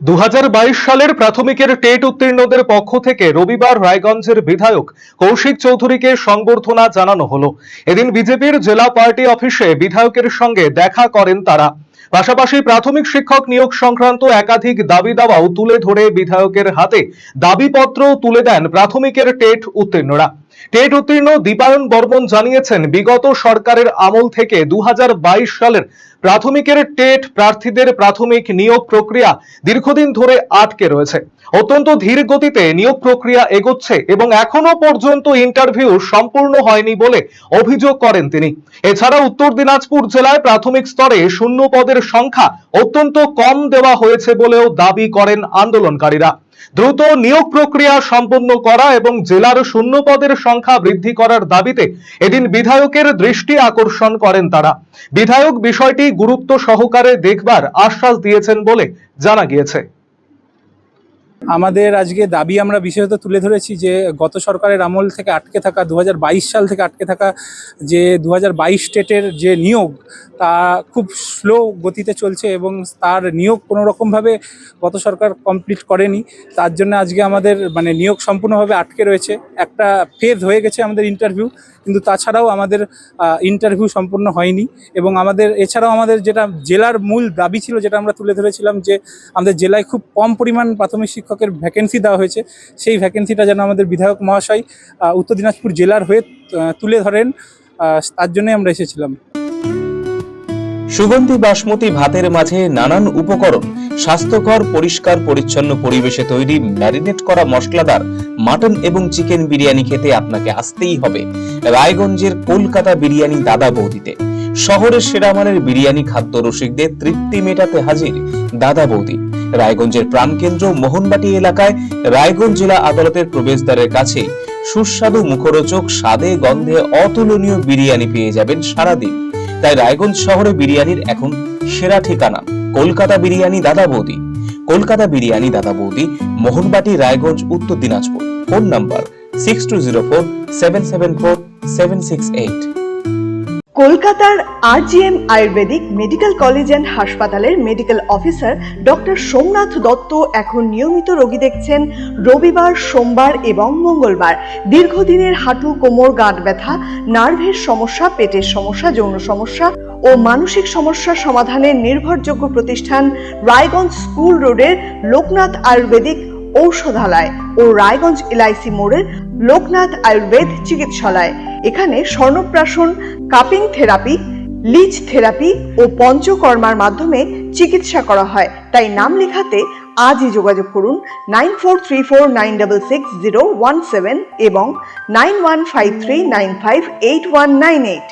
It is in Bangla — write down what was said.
2022 সালের প্রাথমিকের টেট উত্তীর্ণদের পক্ষ থেকে রবিবার রায়গঞ্জের বিধায়ক কৌশিক চৌধুরীকে সংবর্ধনা জানানো হলো। এদিন বিজেপির জেলা পার্টি অফিসে বিধায়কের সঙ্গে দেখা করেন তারা। পাশাপাশি প্রাথমিক শিক্ষক নিয়োগ সংক্রান্ত একাধিক দাবি দাওয়াও তুলে ধরে বিধায়কের হাতে দাবিপত্র তুলে দেন প্রাথমিকের টেট উত্তীর্ণরা। টেট উত্তীর্ণ দীপায়ন বর্মন জানিয়েছেন, বিগত সরকারের আমল থেকে 2022 সালের প্রাথমিকের টেট প্রার্থীদের প্রাথমিক নিয়োগ প্রক্রিয়া দীর্ঘদিন ধরে আটকে রয়েছে। অত্যন্ত ধীর গতিতে নিয়োগ প্রক্রিয়া এগোচ্ছে এবং এখনো পর্যন্ত ইন্টারভিউ সম্পূর্ণ হয়নি বলে অভিযোগ করেন তিনি। এছাড়া উত্তর দিনাজপুর জেলায় প্রাথমিক স্তরে শূন্য পদের সংখ্যা অত্যন্ত কম দেওয়া হয়েছে বলেও দাবি করেন আন্দোলনকারীরা। দ্রুত নিয়োগ প্রক্রিয়া সম্পন্ন করা এবং জেলার শূন্য পদের সংখ্যা বৃদ্ধি করার দাবিতে এদিন বিধায়কের দৃষ্টি আকর্ষণ করেন তারা। বিধায়ক বিষয়টি গুরুত্ব সহকারে দেখবার আশ্বাস দিয়েছেন বলে জানা গিয়েছে। আমাদের আজকে দাবি আমরা বিশেষত তুলে ধরেছি যে গত সরকারের আমল থেকে আটকে থাকা 2022 সাল থেকে আটকে থাকা যে 2022 টেটের যে নিয়োগ তা খুব স্লো গতিতে চলছে এবং তার নিয়োগ কোনো রকমভাবে গত সরকার কমপ্লিট করেনি। তার জন্য আজকে আমাদের নিয়োগ সম্পূর্ণভাবে আটকে রয়েছে। একটা ফেজ হয়ে গেছে আমাদের ইন্টারভিউ, কিন্তু তাছাড়াও আমাদের ইন্টারভিউ সম্পূর্ণ হয়নি। এবং এছাড়াও আমাদের যেটা জেলার মূল দাবি ছিল, যেটা আমরা তুলে ধরেছিলাম যে আমাদের জেলায় খুব কম পরিমাণ প্রাথমিক শিক্ষকের ভ্যাকেন্সি দেওয়া হয়েছে, সেই ভ্যাকেন্সিটা যেন আমাদের বিধায়ক মহাশয় উত্তর দিনাজপুর জেলার হয়ে তুলে ধরেন, তার জন্যই আমরা এসেছিলাম। সুগন্ধি বাসমতি ভাতের মাঝে নানান উপকরণ, স্বাস্থ্যকর পরিষ্কার পরিচ্ছন্ন পরিবেশে তৈরি ম্যারিনেট করা মশলাদার মাটন এবং চিকেন বিরিয়ানি খেতে আপনাকে আসতেই হবে রায়গঞ্জের কলকাতা বিরিয়ানি দাদা বৌদিতে। শহরের সেরা মানের বিরিয়ানি খাদ্য রসিকদের তৃপ্তি মেটাতে হাজির দাদা বৌদি। রায়গঞ্জের প্রাণকেন্দ্র মোহনবাটি এলাকায় রায়গঞ্জ জেলা আদালতের প্রবেশদ্বারের কাছে সুস্বাদু মুখরোচক স্বাদে গন্ধে অতুলনীয় বিরিয়ানি পেয়ে যাবেন সারাদিন। তাই রায়গঞ্জ শহরে বিরিয়ানির এখন সেরা ঠিকানা কলকাতা বিরিয়ানি দাদা বৌদি। কলকাতা বিরিয়ানি দাদা বৌদি, মোহনবাটি, রায়গঞ্জ, উত্তর দিনাজপুর। Phone number 6204774768। কলকাতার RGM Ayurvedic medical college and হাসপাতালের medical officer doctor Somnath Dutta এখন নিয়মিত রোগী দেখছেন রবিবার, সোমবার এবং মঙ্গলবার। দীর্ঘদিনের হাঁটু, কোমর, গাঁট ব্যথা, নার্ভের সমস্যা, পেটের সমস্যা, যৌন সমস্যা ও মানসিক সমস্যা সমাধানের নির্ভরযোগ্য প্রতিষ্ঠান রায়গঞ্জ স্কুল রোডের লোকনাথ আয়ুর্বেদিক ঔষধালয় ও রায়গঞ্জ LIC মোড়ের লোকনাথ আয়ুর্বেদ চিকিৎসালয়। এখানে স্বর্ণপ্রাশন, কাপিং থেরাপি, লিচ থেরাপি ও পঞ্চকর্মার মাধ্যমে চিকিৎসা করা হয়। তাই নাম লেখাতে আজই যোগাযোগ করুন 9434966017 এবং 9153958198।